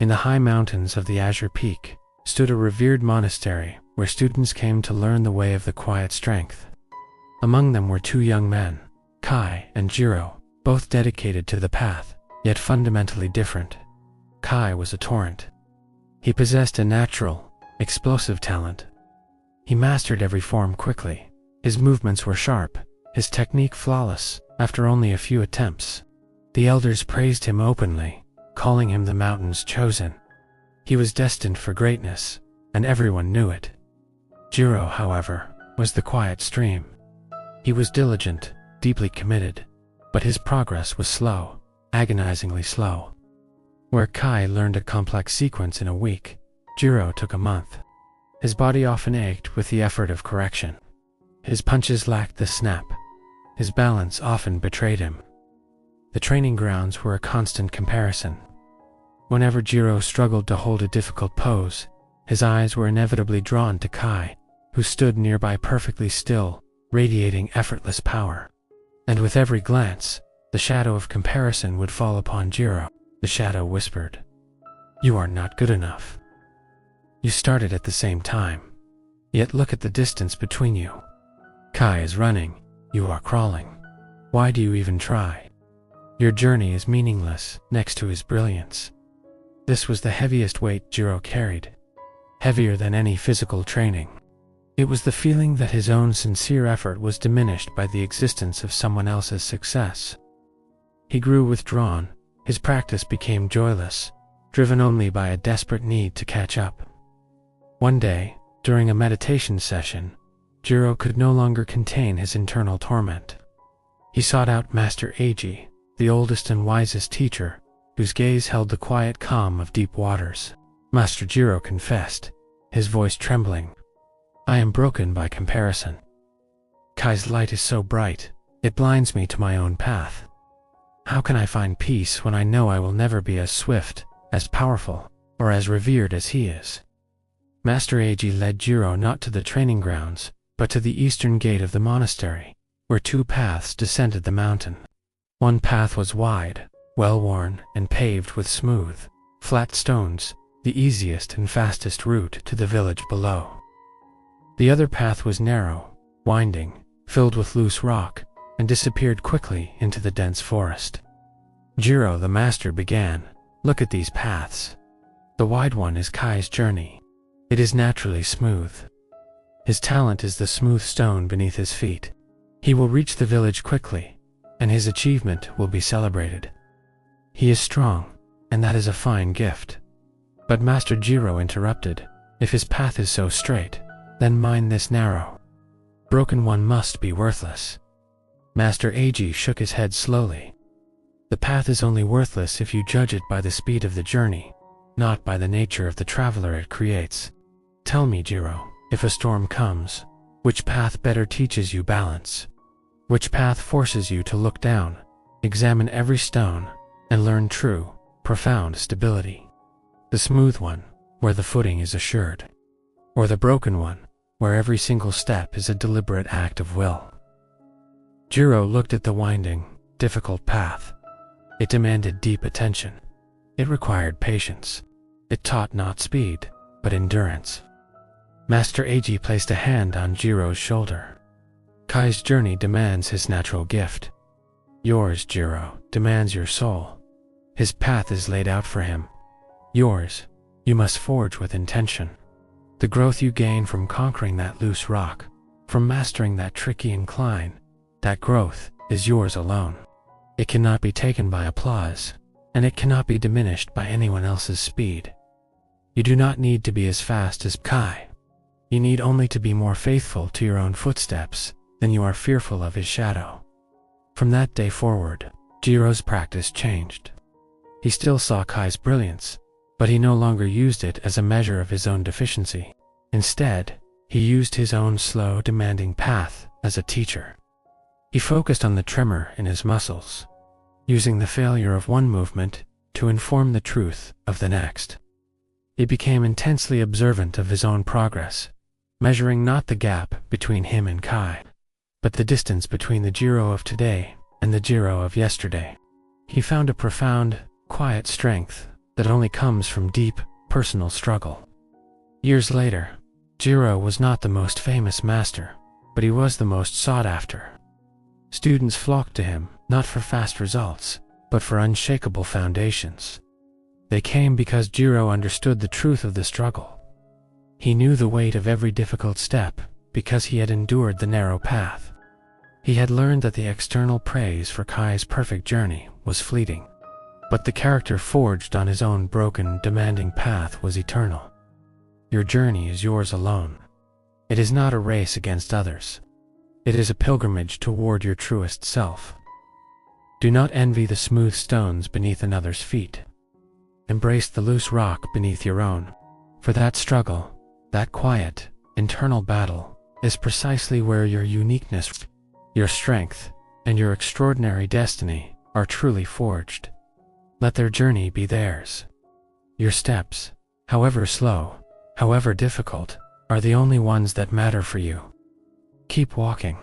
In the high mountains of the Azure Peak stood a revered monastery where students came to learn the way of the quiet strength. Among them were two young men, Kai and Jiro, both dedicated to the path, yet fundamentally different. Kai was a torrent. He possessed a natural, explosive talent. He mastered every form quickly. His movements were sharp, his technique flawless, after only a few attempts. The elders praised him openly, calling him the mountain's chosen. He was destined for greatness, and everyone knew it. Jiro, however, was the quiet stream. He was diligent, deeply committed, but his progress was slow, agonizingly slow. Where Kai learned a complex sequence in a week, Jiro took a month. His body often ached with the effort of correction. His punches lacked the snap. His balance often betrayed him. The training grounds were a constant comparison. Whenever Jiro struggled to hold a difficult pose, his eyes were inevitably drawn to Kai, who stood nearby perfectly still, radiating effortless power. And with every glance, the shadow of comparison would fall upon Jiro. The shadow whispered, "You are not good enough. You started at the same time, yet look at the distance between you. Kai is running, you are crawling. Why do you even try? Your journey is meaningless next to his brilliance." This was the heaviest weight Jiro carried, heavier than any physical training. It was the feeling that his own sincere effort was diminished by the existence of someone else's success. He grew withdrawn, his practice became joyless, driven only by a desperate need to catch up. One day, during a meditation session, Jiro could no longer contain his internal torment. He sought out Master Eiji, the oldest and wisest teacher, whose gaze held the quiet calm of deep waters. Master Jiro confessed, his voice trembling, "I am broken by comparison. Kai's light is so bright, it blinds me to my own path. How can I find peace when I know I will never be as swift, as powerful, or as revered as he is?" Master Eiji led Jiro not to the training grounds, but to the eastern gate of the monastery, where two paths descended the mountain. One path was wide, well-worn, and paved with smooth, flat stones, the easiest and fastest route to the village below. The other path was narrow, winding, filled with loose rock, and disappeared quickly into the dense forest. Jiro the master began, "Look at these paths. The wide one is Kai's journey. It is naturally smooth. His talent is the smooth stone beneath his feet. He will reach the village quickly, and his achievement will be celebrated. He is strong, and that is a fine gift." But Master Jiro interrupted, "If his path is so straight, then mine this narrow. Broken one must be worthless." Master Eiji shook his head slowly. "The path is only worthless if you judge it by the speed of the journey, not by the nature of the traveler it creates. Tell me, Jiro, if a storm comes, which path better teaches you balance? Which path forces you to look down, examine every stone, and learn true, profound stability? The smooth one, where the footing is assured, or the broken one, where every single step is a deliberate act of will?" Jiro looked at the winding, difficult path. It demanded deep attention. It required patience. It taught not speed, but endurance. Master Eiji placed a hand on Jiro's shoulder. "Kai's journey demands his natural gift. Yours, Jiro, demands your soul. His path is laid out for him. Yours, you must forge with intention. The growth you gain from conquering that loose rock, from mastering that tricky incline, that growth is yours alone. It cannot be taken by applause, and it cannot be diminished by anyone else's speed. You do not need to be as fast as Kai. You need only to be more faithful to your own footsteps than you are fearful of his shadow." From that day forward, Jiro's practice changed. He still saw Kai's brilliance, but he no longer used it as a measure of his own deficiency. Instead, he used his own slow, demanding path as a teacher. He focused on the tremor in his muscles, using the failure of one movement to inform the truth of the next. He became intensely observant of his own progress, measuring not the gap between him and Kai, but the distance between the Jiro of today and the Jiro of yesterday. He found a profound, quiet strength, that only comes from deep, personal struggle. Years later, Jiro was not the most famous master, but he was the most sought after. Students flocked to him, not for fast results, but for unshakable foundations. They came because Jiro understood the truth of the struggle. He knew the weight of every difficult step, because he had endured the narrow path. He had learned that the external praise for Kai's perfect journey was fleeting, but the character forged on his own broken, demanding path was eternal. Your journey is yours alone. It is not a race against others. It is a pilgrimage toward your truest self. Do not envy the smooth stones beneath another's feet. Embrace the loose rock beneath your own, for that struggle, that quiet, internal battle, is precisely where your uniqueness, your strength, and your extraordinary destiny are truly forged. Let their journey be theirs. Your steps, however slow, however difficult, are the only ones that matter for you. Keep walking.